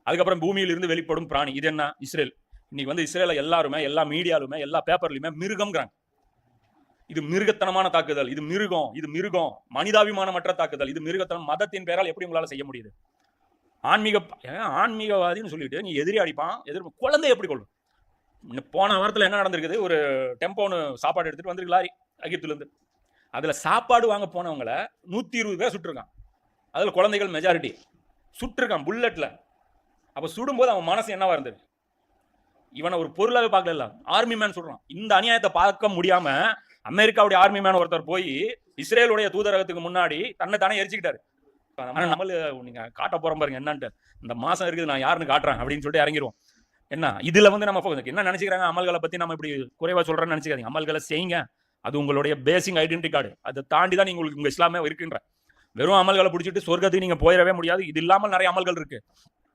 அதுக்கப்புறம் பூமியில் இருந்து வெளிப்படும் பிராணி, இது என்ன? இஸ்ரேல். இன்னைக்கு வந்து இஸ்ரேல எல்லாருமே, எல்லா மீடியாலுமே, எல்லா பேப்பர்லயுமே மிருகம்ங்கிறாங்க. இது மிருகத்தனமான தாக்குதல், இது மிருகம், இது மிருகம், மனிதாபிமானமற்ற தாக்குதல், இது மிருகத்தனம். மதத்தின் பேரால் எப்படி உங்களால செய்ய முடியுது? ஆன்மீகவாதின்னு சொல்லிட்டு நீ எதிரி அடிப்பான், குழந்தை எப்படி கொள்ளும்? போன வாரத்தில் என்ன நடந்திருக்குது? ஒரு டெம்போன்னு சாப்பாடு எடுத்துட்டு வந்துருக்கு லாரி அகித்துல இருந்து. அதுல சாப்பாடு வாங்க போனவங்கள 120 பேர் சுட்டுருக்கான். அதுல குழந்தைகள் மெஜாரிட்டி சுட்டுருக்கான் புல்லட்ல. அப்ப சுடும்போது அவன் மனசு என்னவா இருந்தது? இவனை ஒரு பொருளாவே பார்க்கல. ஆர்மி மேன் சொல்றான். இந்த அநியாயத்தை பார்க்க முடியாம அமெரிக்காவுடைய ஆர்மி மேன் ஒருத்தர் போய் இஸ்ரேலுடைய தூதரகத்துக்கு முன்னாடி தன்னை தானே எரிச்சுக்கிட்டாரு. நம்மள நீங்க காட்ட போறோம் பாருங்க என்னன்ட்டு. இந்த மாசம் இருக்குது, நான் யாருன்னு காட்டுறேன் அப்படின்னு சொல்லிட்டு இறங்கிடுவோம். என்ன இதுல வந்து நம்ம என்ன நினைச்சுக்கிறாங்க? அமல்களை பத்தி நம்ம இப்படி குறைவா சொல்றேன்னு நினைச்சுக்காதீங்க. அமல்களை செய்யுங்க, அது உங்களுடைய பேசிக் ஐடென்டி கார்டு. அதை தாண்டி தான் நீங்க உங்க இஸ்லாமே இருக்கின்ற. வெறும் அமல்களை பிடிச்சிட்டு சொர்க்கத்துக்கு நீங்க போயிடவே முடியாது. இது இல்லாமல் நிறைய அமல்கள் இருக்கு.